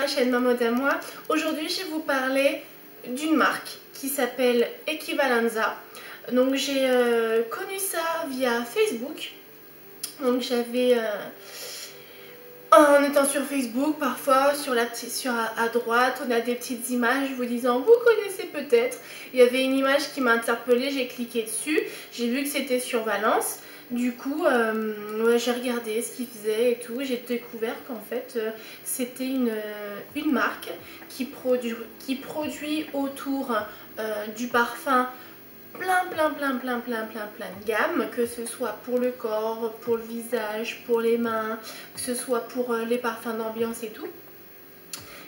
chaîne Ma Mode à Moi. Aujourd'hui je vais vous parler d'une marque qui s'appelle Equivalenza. Donc j'ai connu ça via Facebook. Donc j'avais en étant sur Facebook, parfois sur à droite on a des petites images vous disant vous connaissez peut-être. Il y avait une image qui m'a interpellée, j'ai cliqué dessus, j'ai vu que c'était sur Valence. Du coup, ouais, j'ai regardé ce qu'ils faisaient et tout. J'ai découvert qu'en fait, c'était une marque qui produit autour du parfum plein de gammes, que ce soit pour le corps, pour le visage, pour les mains, que ce soit pour les parfums d'ambiance et tout.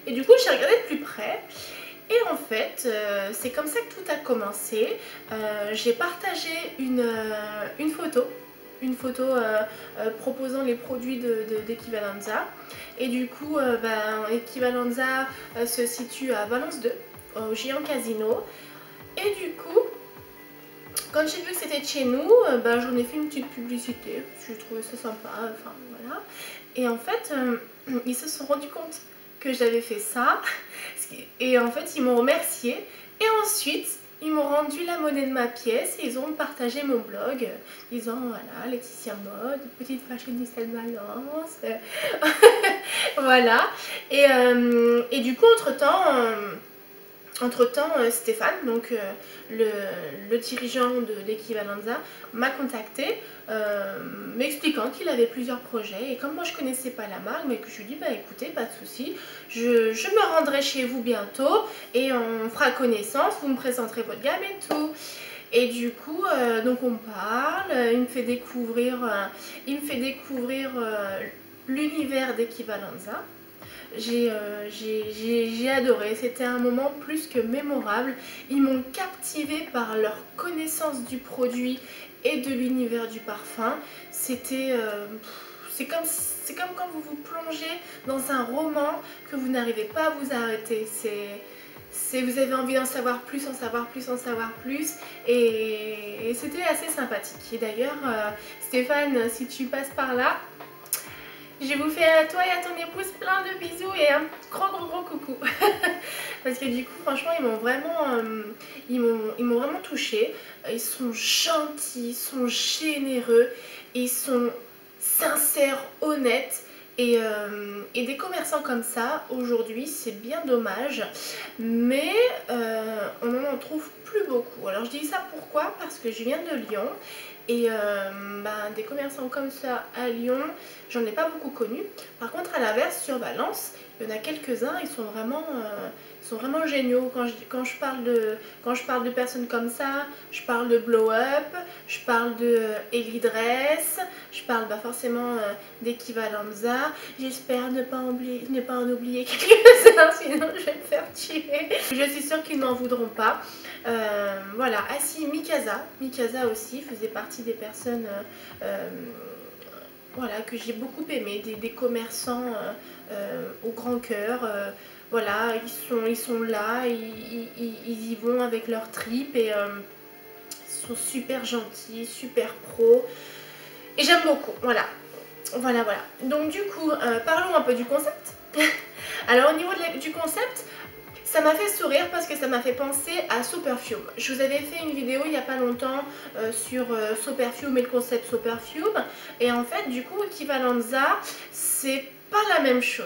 Et du coup, j'ai regardé de plus près. Et en fait, c'est comme ça que tout a commencé. J'ai partagé une photo proposant les produits d'Equivalenza. Et du coup, Equivalenza se situe à Valence 2, au Géant Casino. Et du coup, quand j'ai vu que c'était de chez nous, j'en ai fait une petite publicité. J'ai trouvé ça sympa, enfin voilà. Et en fait, ils se sont rendus compte que j'avais fait ça. Et en fait, ils m'ont remercié. Et ensuite, ils m'ont rendu la monnaie de ma pièce et ils ont partagé mon blog, disant voilà, Laetitia Mode, petite fashionista de Valence. Voilà. Et du coup, entre-temps, Stéphane, donc le dirigeant d'Equivalenza, m'a contacté m'expliquant qu'il avait plusieurs projets. Et comme moi je connaissais pas la marque, mais que je lui dis bah écoutez, pas de souci, je me rendrai chez vous bientôt et on fera connaissance, vous me présenterez votre gamme et tout. Et du coup, donc on parle, il me fait découvrir l'univers d'Equivalenza. J'ai adoré, c'était un moment plus que mémorable. Ils m'ont captivé par leur connaissance du produit et de l'univers du parfum. C'est comme quand vous vous plongez dans un roman que vous n'arrivez pas à vous arrêter. Vous avez envie d'en savoir plus, en savoir plus, en savoir plus. Et c'était assez sympathique. Et d'ailleurs, Stéphane, si tu passes par là, je vous fais à toi et à ton épouse plein de bisous et un gros coucou. Parce que du coup, franchement, ils m'ont vraiment touchée. Ils sont gentils, ils sont généreux, ils sont sincères, honnêtes. Et des commerçants comme ça, aujourd'hui, c'est bien dommage. Mais on n'en trouve plus beaucoup. Alors je dis ça pourquoi? Parce que je viens de Lyon. Et des commerçants comme ça à Lyon, j'en ai pas beaucoup connus. Par contre, à l'inverse, sur Valence, il y en a quelques-uns, ils sont vraiment géniaux. Quand je parle de personnes comme ça, je parle de Blow Up, je parle de Ellie Dress, je parle forcément d'Equivalenza. J'espère ne pas en oublier quelques-uns, sinon je vais me faire tuer. Je suis sûre qu'ils n'en voudront pas. Voilà, ah si, Mikasa aussi faisait partie des personnes voilà, que j'ai beaucoup aimé, des commerçants au grand cœur. Voilà, ils sont là, ils y vont avec leur trip et ils sont super gentils, super pro. Et j'aime beaucoup, voilà. Voilà. Donc du coup, parlons un peu du concept. Alors au niveau du concept, ça m'a fait sourire parce que ça m'a fait penser à So Perfume. Je vous avais fait une vidéo il n'y a pas longtemps sur So Perfume et le concept So Perfume. Et en fait, du coup, Equivalenza, c'est pas la même chose.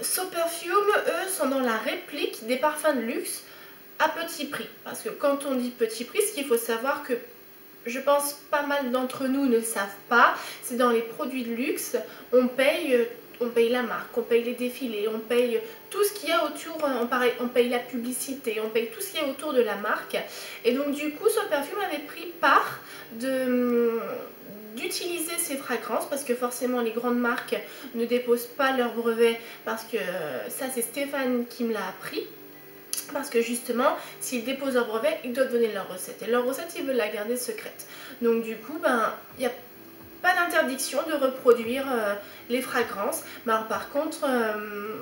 So Perfume, eux, sont dans la réplique des parfums de luxe à petit prix. Parce que quand on dit petit prix, ce qu'il faut savoir que je pense pas mal d'entre nous ne savent pas, c'est dans les produits de luxe, on paye la marque, on paye les défilés, on paye tout ce qu'il y a autour, on paye la publicité, on paye tout ce qu'il y a autour de la marque. Et donc du coup, So Perfume avait pris part d'utiliser ces fragrances parce que forcément les grandes marques ne déposent pas leur brevet parce que ça c'est Stéphane qui me l'a appris. Parce que justement, s'ils déposent leur brevet, ils doivent donner leur recette. Et leur recette, ils veulent la garder secrète. Donc du coup, il n'y a pas d'interdiction de reproduire les fragrances. Mais alors, par contre,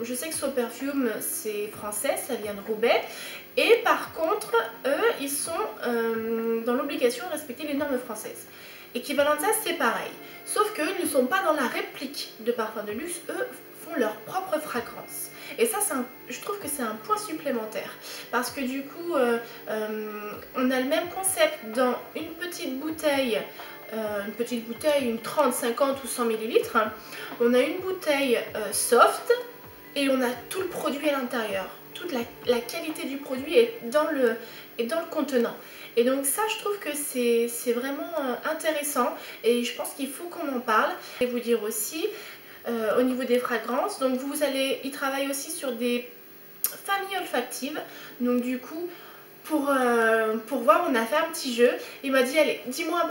je sais que So Perfume, c'est français, ça vient de Roubaix. Et par contre, eux, ils sont dans l'obligation de respecter les normes françaises. Equivalenza, c'est pareil. Sauf qu'eux ne sont pas dans la réplique de parfums de luxe. Eux font leur propre fragrance. Et ça, je trouve que c'est un point supplémentaire. Parce que du coup, on a le même concept dans une petite bouteille, une 30, 50 ou 100 millilitres. On a une bouteille soft et on a tout le produit à l'intérieur. Toute la qualité du produit est dans le contenant. Et donc ça, je trouve que c'est vraiment intéressant et je pense qu'il faut qu'on en parle. Je vais vous dire aussi, au niveau des fragrances, donc il travaille aussi sur des familles olfactives. Donc du coup, pour voir, on a fait un petit jeu. Il m'a dit, allez, dis-moi un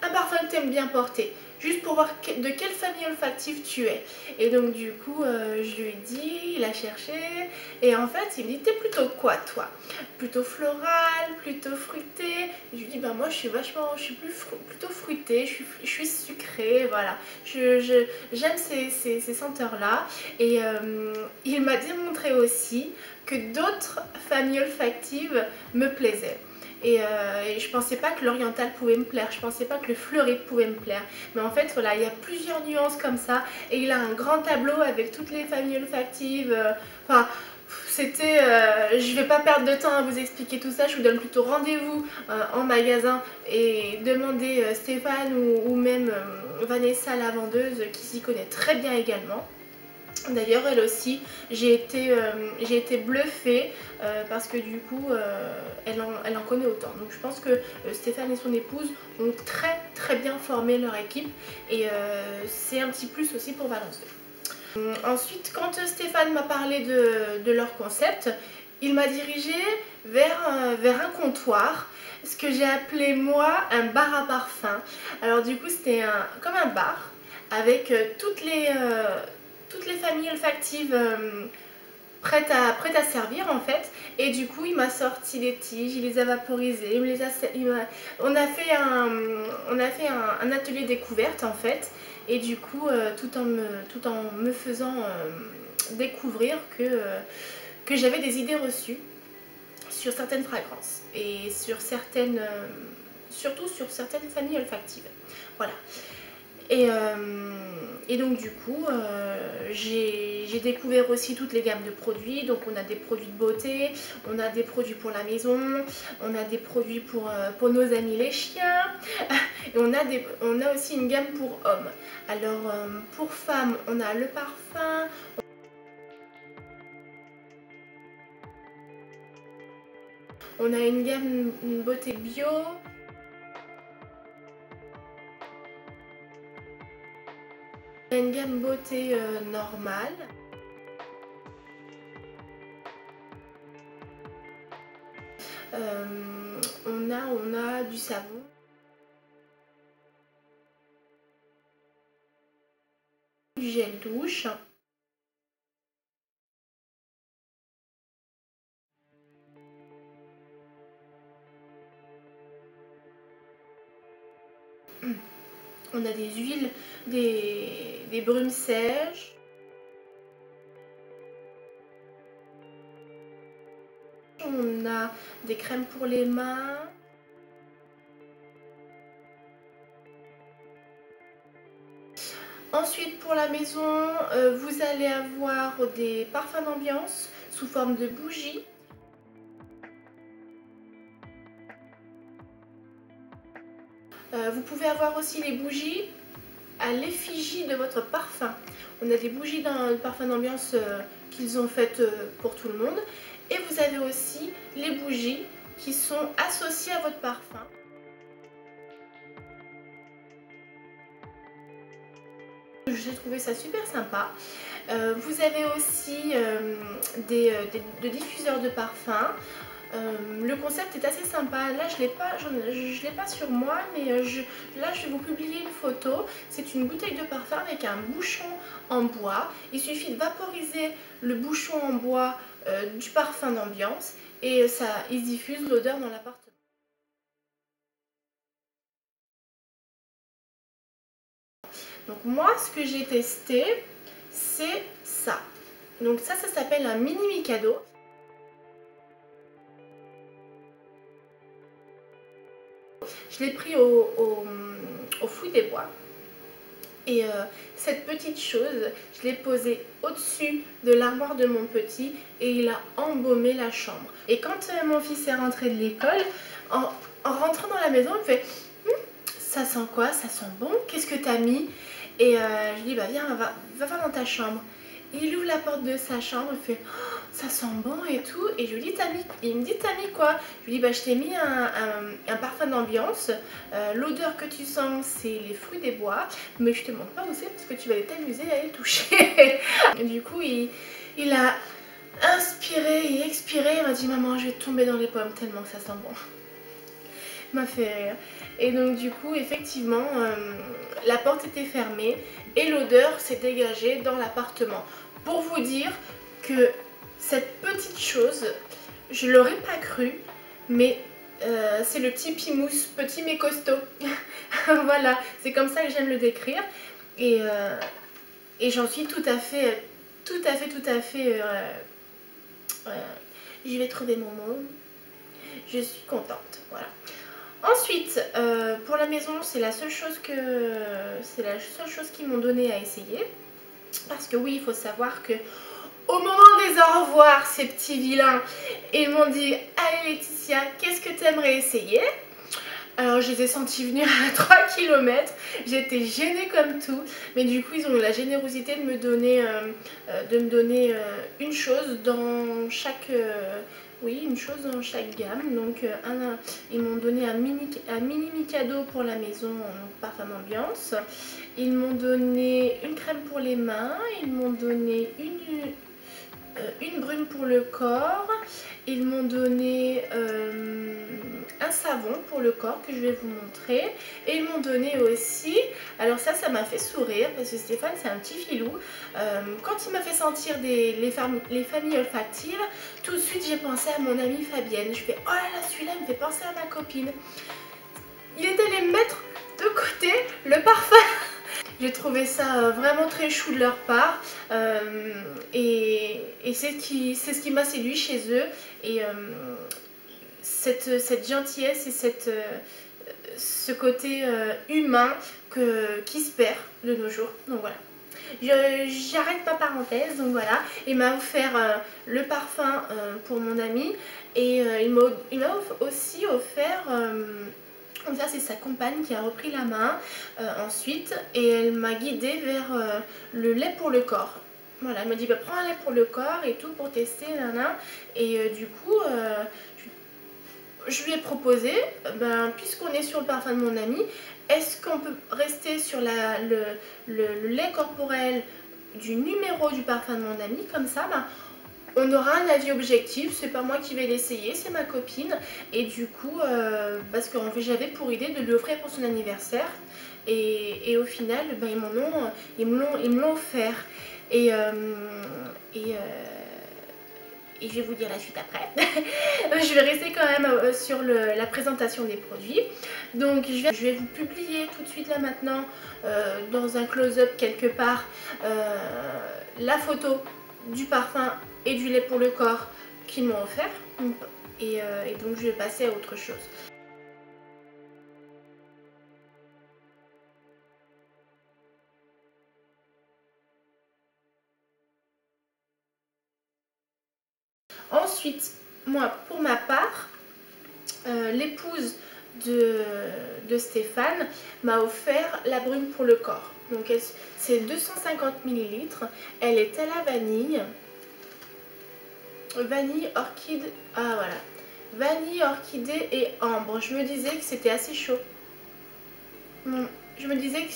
parfum que tu aimes bien porter, juste pour voir de quelle famille olfactive tu es. Et donc du coup, je lui ai dit, il a cherché, et en fait, il me dit, t'es plutôt quoi toi? Plutôt floral, plutôt fruité? Et je lui dis, bah moi je suis plutôt fruitée, je suis sucrée, voilà. J'aime ces senteurs-là. Et il m'a démontré aussi que d'autres familles olfactives me plaisaient. Et je pensais pas que l'oriental pouvait me plaire, je pensais pas que le fleuri pouvait me plaire. Mais en fait, voilà, il y a plusieurs nuances comme ça. Et il a un grand tableau avec toutes les familles olfactives. Enfin, c'était... je vais pas perdre de temps à vous expliquer tout ça. Je vous donne plutôt rendez-vous en magasin et demandez Stéphane ou même Vanessa, la vendeuse, qui s'y connaît très bien également. D'ailleurs, elle aussi, j'ai été bluffée parce que du coup, elle en connaît autant. Donc je pense que Stéphane et son épouse ont très bien formé leur équipe et c'est un petit plus aussi pour Valence 2. Ensuite, quand Stéphane m'a parlé de leur concept, il m'a dirigée vers un comptoir, ce que j'ai appelé moi un bar à parfum. Alors du coup, c'était comme un bar avec toutes les familles olfactives prêtes à servir en fait. Et du coup, il m'a sorti les tiges, il les a vaporisées, on a fait un atelier découverte en fait. Et du coup, tout en me faisant découvrir que j'avais des idées reçues sur certaines fragrances et surtout sur certaines familles olfactives. Voilà. Et donc du coup, j'ai découvert aussi toutes les gammes de produits. Donc on a des produits de beauté, on a des produits pour la maison, on a des produits pour nos amis les chiens. Et on a aussi une gamme pour hommes. Alors pour femmes, on a le parfum. On a une gamme beauté bio. On a une gamme beauté normale. On a du savon. Du gel douche. On a des huiles, des brumes sèches. On a des crèmes pour les mains. Ensuite, pour la maison, vous allez avoir des parfums d'ambiance sous forme de bougies. Vous pouvez avoir aussi les bougies à l'effigie de votre parfum. On a des bougies dans le parfum d'ambiance qu'ils ont faites pour tout le monde. Et vous avez aussi les bougies qui sont associées à votre parfum. J'ai trouvé ça super sympa. Vous avez aussi des diffuseurs de parfum. Le concept est assez sympa. Là, je ne l'ai pas sur moi, mais là, je vais vous publier une photo. C'est une bouteille de parfum avec un bouchon en bois. Il suffit de vaporiser le bouchon en bois du parfum d'ambiance et il diffuse l'odeur dans l'appartement. Donc moi, ce que j'ai testé, c'est ça. Donc ça s'appelle un mini Mikado. Je l'ai pris au Fruit des Bois. Et cette petite chose, je l'ai posée au-dessus de l'armoire de mon petit et il a embaumé la chambre. Et quand mon fils est rentré de l'école, en rentrant dans la maison, il me fait ça sent quoi? Ça sent bon? Qu'est-ce que t'as mis? Et je lui dis bah viens, va voir dans ta chambre. Il ouvre la porte de sa chambre, il fait oh, ça sent bon et tout. Et je lui dis il me dit t'as mis quoi? Je lui dis bah je t'ai mis un parfum d'ambiance. L'odeur que tu sens c'est les fruits des bois, mais je te montre pas où c'est parce que tu vas aller t'amuser à y toucher. Du coup il a inspiré et expiré, il m'a dit maman je vais tomber dans les pommes tellement que ça sent bon. M'a fait rire. Et donc du coup effectivement la porte était fermée et l'odeur s'est dégagée dans l'appartement. Pour vous dire que cette petite chose, je l'aurais pas cru, mais c'est le petit Pimousse, petit mais costaud. Voilà, c'est comme ça que j'aime le décrire. Et j'en suis tout à fait, je vais trouver mon mot. Je suis contente, voilà. Ensuite, pour la maison, c'est la seule chose qu'ils m'ont donné à essayer. Parce que oui, il faut savoir que au moment des au revoir, ces petits vilains, ils m'ont dit allez Laetitia, qu'est-ce que tu aimerais essayer? Alors je les ai sentis venir à 3 km, j'étais gênée comme tout, mais du coup ils ont eu la générosité de me donner, une chose dans chaque... oui, une chose dans chaque gamme. Donc ils m'ont donné un mini cadeau pour la maison, parfum d'ambiance. Ils m'ont donné une crème pour les mains, ils m'ont donné une brume pour le corps, ils m'ont donné un savon pour le corps que je vais vous montrer, et ils m'ont donné aussi, alors ça m'a fait sourire parce que Stéphane c'est un petit filou, quand il m'a fait sentir les familles olfactives, tout de suite j'ai pensé à mon amie Fabienne. Je fais oh là là, celui-là il me fait penser à ma copine. Il est allé me mettre de côté le parfum. J'ai trouvé ça vraiment très chou de leur part, et c'est ce qui m'a séduit chez eux, et cette gentillesse et ce côté humain qui se perd de nos jours. Donc voilà. J'arrête ma parenthèse, donc voilà. Il m'a offert le parfum pour mon ami, et il m'a aussi offert... ça c'est sa compagne qui a repris la main ensuite, et elle m'a guidée vers le lait pour le corps. Voilà, elle m'a dit bah, prends un lait pour le corps et tout pour tester, nana. Et du coup je lui ai proposé, puisqu'on est sur le parfum de mon ami, est-ce qu'on peut rester sur le lait corporel du numéro du parfum de mon ami, comme ça on aura un avis objectif, c'est pas moi qui vais l'essayer, c'est ma copine. Et du coup, parce que j'avais pour idée de lui offrir pour son anniversaire. Et au final, ils me l'ont offert. Et je vais vous dire la suite après. Je vais rester quand même sur la présentation des produits. Donc je vais vous publier tout de suite là maintenant, dans un close-up quelque part, la photo du parfum et du lait pour le corps qu'ils m'ont offert, et donc je vais passer à autre chose. Ensuite, moi pour ma part, l'épouse de Stéphane m'a offert la brume pour le corps. Donc c'est 250 ml, elle est à la vanille. Vanille, orchide, ah voilà, vanille, orchidée et ambre. Je me disais que c'était assez chaud. Je me disais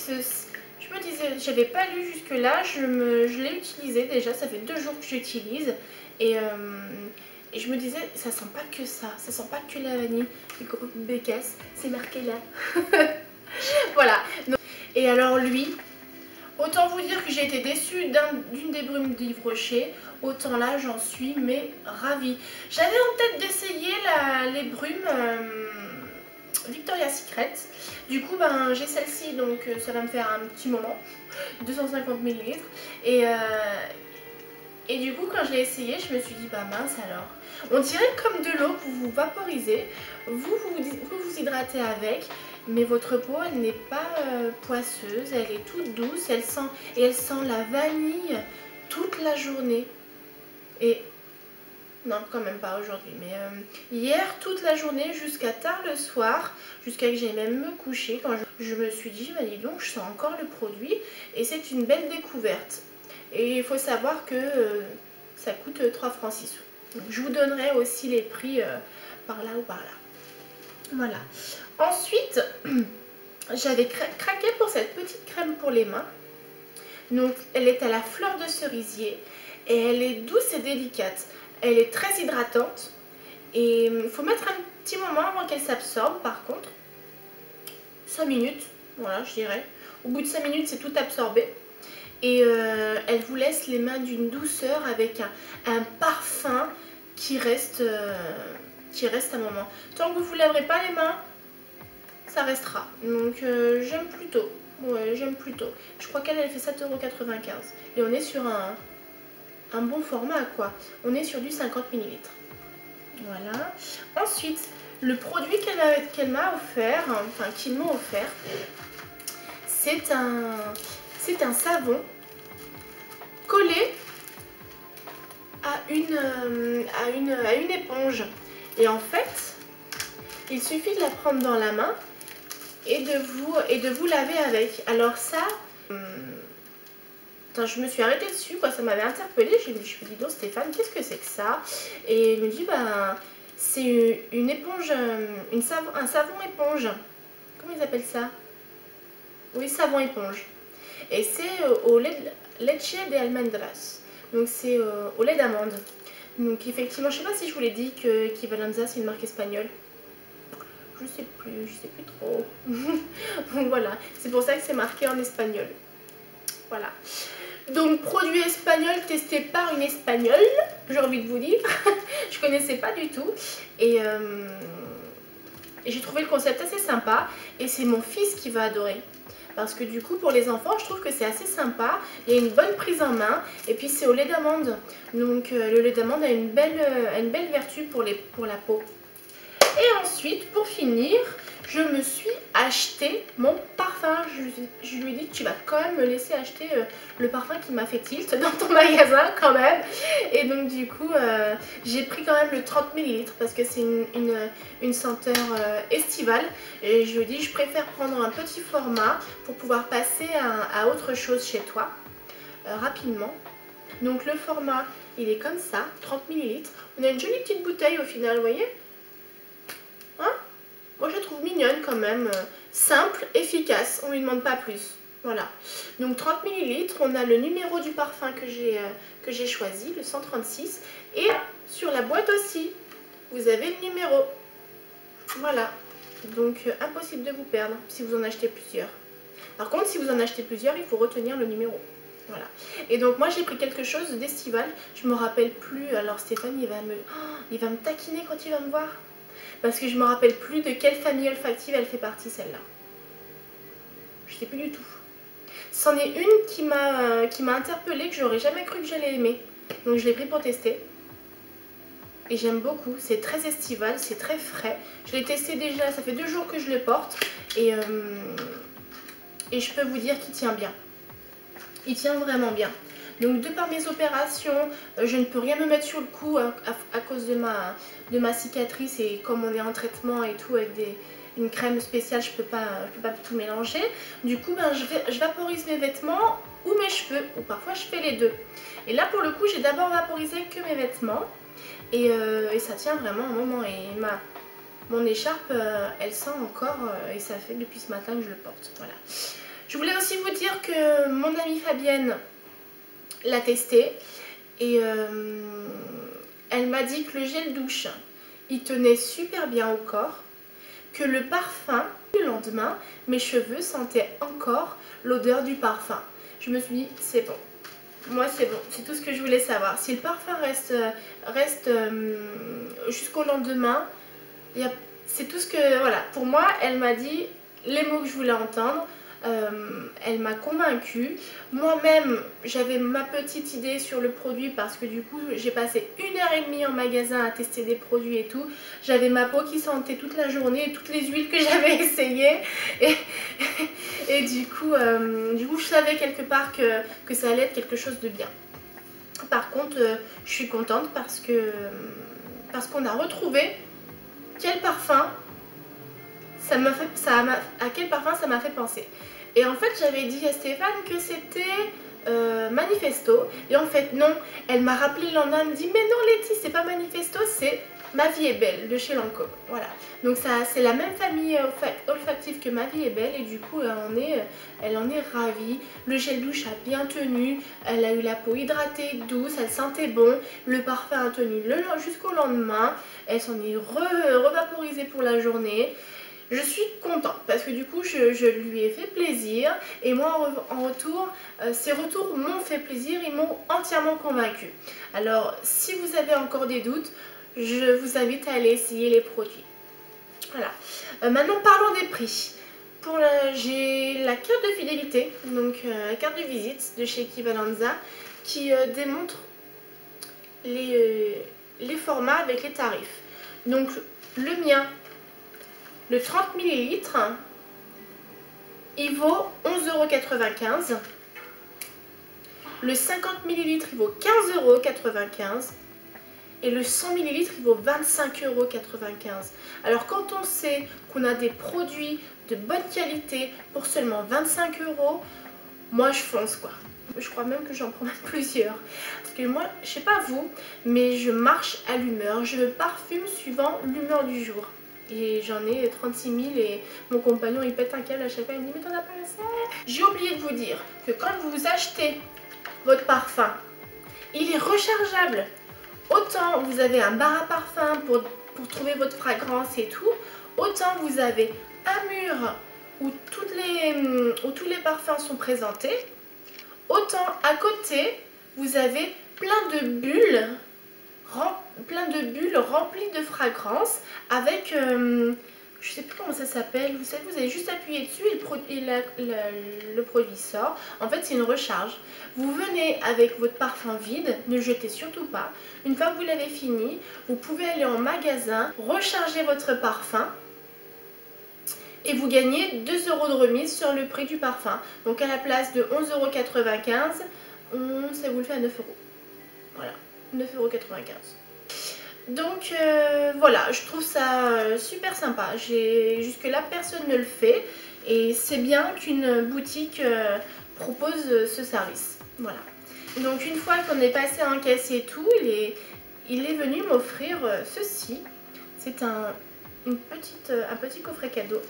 j'avais pas lu jusque là, je l'ai utilisé déjà, ça fait 2 jours que j'utilise, et je me disais ça sent pas que ça sent pas que la vanille, les gros bécasses, c'est marqué là. Voilà. Et alors lui, autant vous dire que j'ai été déçue d'une des brumes d'Yves Rocher, autant là j'en suis mais ravie. J'avais en tête d'essayer les brumes Victoria's Secret. Du coup j'ai celle-ci, donc ça va me faire un petit moment, 250 ml. Et du coup quand je l'ai essayé, je me suis dit bah mince alors. On dirait comme de l'eau que vous vaporisez, vous hydratez avec, mais votre peau, elle n'est pas poisseuse, elle est toute douce, elle sent la vanille toute la journée. Et non, quand même pas aujourd'hui, mais hier, toute la journée, jusqu'à tard le soir, jusqu'à que j'aille même me coucher, quand je me suis dit, bah dis donc, je sens encore le produit, et c'est une belle découverte. Et il faut savoir que ça coûte 3 francs 6 sous. Donc, je vous donnerai aussi les prix par là ou par là. Voilà. Ensuite, j'avais craqué pour cette petite crème pour les mains. Donc, elle est à la fleur de cerisier, et elle est douce et délicate. Elle est très hydratante et il faut mettre un petit moment avant qu'elle s'absorbe par contre. 5 minutes, voilà je dirais. Au bout de 5 minutes c'est tout absorbé. Et elle vous laisse les mains d'une douceur avec un parfum qui reste un moment. Tant que vous ne vous laverez pas les mains, ça restera. Donc j'aime plutôt. Ouais, j'aime plutôt. Je crois qu'elle fait 7,95 €. Et on est sur un bon format quoi. On est sur du 50 ml. Voilà. Ensuite, le produit qu'elle m'a offert, enfin qu'ils m'ont offert, c'est un savon collé à une éponge. Et en fait, il suffit de la prendre dans la main et de vous laver avec. Alors ça... je me suis arrêtée dessus, quoi, ça m'avait interpellée. Je me suis dit, donc Stéphane, qu'est-ce que c'est que ça? Et il me dit, ben, c'est une éponge, un savon éponge. Comment ils appellent ça? Oui, savon éponge. Et c'est au leche de almendras. Donc c'est au lait d'amande. Donc effectivement, je sais pas si je vous l'ai dit que Kivalanza c'est une marque espagnole. Je sais plus trop. Donc voilà, c'est pour ça que c'est marqué en espagnol. Voilà. Donc produit espagnol testé par une espagnole, j'ai envie de vous dire. Je connaissais pas du tout. Et j'ai trouvé le concept assez sympa. Et c'est mon fils qui va adorer. Parce que du coup pour les enfants je trouve que c'est assez sympa. Il y a une bonne prise en main. Et puis c'est au lait d'amande. Donc le lait d'amande a une belle vertu pour la peau. Et ensuite pour finir, je me suis acheté mon parfum. Je lui ai dit, tu vas quand même me laisser acheter le parfum qui m'a fait tilt dans ton magasin quand même. Et donc du coup, j'ai pris quand même le 30 ml parce que c'est une senteur estivale. Et je lui ai dit, je préfère prendre un petit format pour pouvoir passer à autre chose chez toi rapidement. Donc le format, il est comme ça, 30 ml. On a une jolie petite bouteille au final, vous voyez? Hein? Moi je la trouve mignonne quand même, simple, efficace, on ne lui demande pas plus. Voilà, donc 30 ml, on a le numéro du parfum que j'ai choisi, le 136. Et sur la boîte aussi, vous avez le numéro. Voilà, donc impossible de vous perdre si vous en achetez plusieurs. Par contre, si vous en achetez plusieurs, il faut retenir le numéro. Voilà. Et donc moi j'ai pris quelque chose d'estival, je me rappelle plus, alors Stéphane il va me taquiner quand il va me voir. Parce que je me rappelle plus de quelle famille olfactive elle fait partie celle-là. Je sais plus du tout. C'en est une qui m'a interpellée, que j'aurais jamais cru que j'allais aimer. Donc je l'ai pris pour tester. Et j'aime beaucoup, c'est très estival, c'est très frais. Je l'ai testé déjà, ça fait 2 jours que je le porte. Et je peux vous dire qu'il tient bien. Il tient vraiment bien. Donc de par mes opérations, je ne peux rien me mettre sur le cou à cause de ma cicatrice. Et comme on est en traitement et tout avec une crème spéciale, je peux pas tout mélanger. Du coup, ben, je vaporise mes vêtements ou mes cheveux. Ou parfois je fais les deux. Et là pour le coup, j'ai d'abord vaporisé que mes vêtements. Et ça tient vraiment un moment. Et mon écharpe, elle sent encore. Et ça fait depuis ce matin que je le porte. Voilà. Je voulais aussi vous dire que mon amie Fabienne l'a testé et elle m'a dit que le gel douche il tenait super bien au corps, que le parfum, le lendemain mes cheveux sentaient encore l'odeur du parfum. Je me suis dit c'est bon, moi c'est bon, c'est tout ce que je voulais savoir. Si le parfum reste jusqu'au lendemain, c'est tout ce que, voilà, pour moi elle m'a dit les mots que je voulais entendre. Elle m'a convaincue. Moi-même, j'avais ma petite idée sur le produit parce que du coup, j'ai passé 1h30 en magasin à tester des produits et tout. J'avais ma peau qui sentait toute la journée, toutes les huiles que j'avais essayées. Et du coup, je savais quelque part que ça allait être quelque chose de bien. Par contre, je suis contente parce qu'on a retrouvé quel parfum à quel parfum ça m'a fait penser. Et en fait, j'avais dit à Stéphane que c'était Manifesto. Et en fait, non. Elle m'a rappelé le lendemain, elle me dit mais non Letty, c'est pas Manifesto, c'est Ma Vie est Belle de chez Lancôme. Voilà. Donc c'est la même famille olfactive que Ma Vie est Belle. Et du coup, elle en est ravie. Le gel douche a bien tenu. Elle a eu la peau hydratée, douce. Elle sentait bon. Le parfum a tenu jusqu'au lendemain. Elle s'en est revaporisée pour la journée. Je suis contente parce que du coup je lui ai fait plaisir et moi en retour, ces retours m'ont fait plaisir, ils m'ont entièrement convaincue. Alors si vous avez encore des doutes, je vous invite à aller essayer les produits. Voilà. Maintenant parlons des prix. J'ai la carte de fidélité, donc la carte de visite de chez Equivalenza qui démontre les formats avec les tarifs. Donc le mien, le 30 ml, il vaut 11,95 €. Le 50 ml, il vaut 15,95 €. Et le 100 ml, il vaut 25,95 €. Alors quand on sait qu'on a des produits de bonne qualité pour seulement 25 €, moi je fonce quoi. Je crois même que j'en prends même plusieurs. Parce que moi, je sais pas vous, mais je marche à l'humeur. Je me parfume suivant l'humeur du jour. Et j'en ai 36 000 et mon compagnon il pète un câble à chaque fois, il me dit mais t'en as pas assez. J'ai oublié de vous dire que quand vous achetez votre parfum, il est rechargeable. Autant vous avez un bar à parfum pour trouver votre fragrance et tout, autant vous avez un mur où tous les parfums sont présentés, autant à côté vous avez plein de bulles remplies de fragrances avec, je sais plus comment ça s'appelle, vous savez, vous allez juste appuyer dessus et le produit sort. En fait, c'est une recharge. Vous venez avec votre parfum vide, ne le jetez surtout pas. Une fois que vous l'avez fini, vous pouvez aller en magasin, recharger votre parfum et vous gagnez 2 € de remise sur le prix du parfum. Donc à la place de 11,95 €, ça vous le fait à 9 €. Voilà, 9,95 €. Donc voilà, je trouve ça super sympa. Jusque-là, personne ne le fait. Et c'est bien qu'une boutique propose ce service. Voilà. Donc une fois qu'on est passé en caisse et tout, il est venu m'offrir ceci. C'est un petit coffret cadeau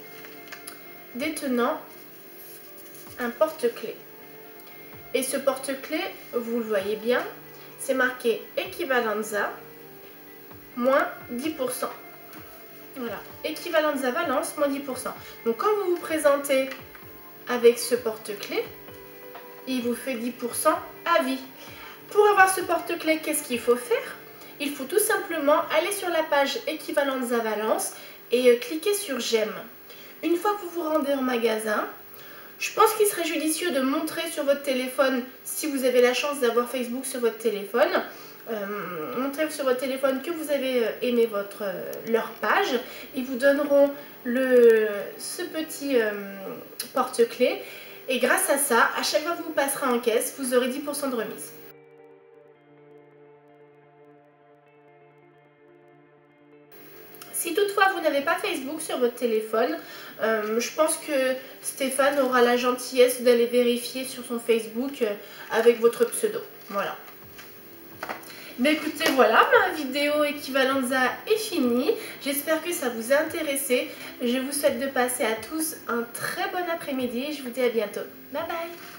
détenant un porte-clés. Et ce porte-clés, vous le voyez bien, c'est marqué Equivalenza, moins 10%. Voilà, Equivalenza Valence, moins 10%. Donc quand vous vous présentez avec ce porte-clés, il vous fait 10% à vie. Pour avoir ce porte-clés, qu'est-ce qu'il faut faire? Il faut tout simplement aller sur la page Equivalenza Valence et cliquer sur j'aime. Une fois que vous vous rendez en magasin, je pense qu'il serait judicieux de montrer sur votre téléphone, si vous avez la chance d'avoir Facebook sur votre téléphone, montrez sur votre téléphone que vous avez aimé leur page. Ils vous donneront ce petit porte-clés et grâce à ça, à chaque fois que vous passerez en caisse, vous aurez 10% de remise. Si toutefois vous n'avez pas Facebook sur votre téléphone, je pense que Stéphane aura la gentillesse d'aller vérifier sur son Facebook avec votre pseudo. Voilà. Mais écoutez, voilà, ma vidéo Equivalenza est finie. J'espère que ça vous a intéressé. Je vous souhaite de passer à tous un très bon après-midi et je vous dis à bientôt. Bye bye!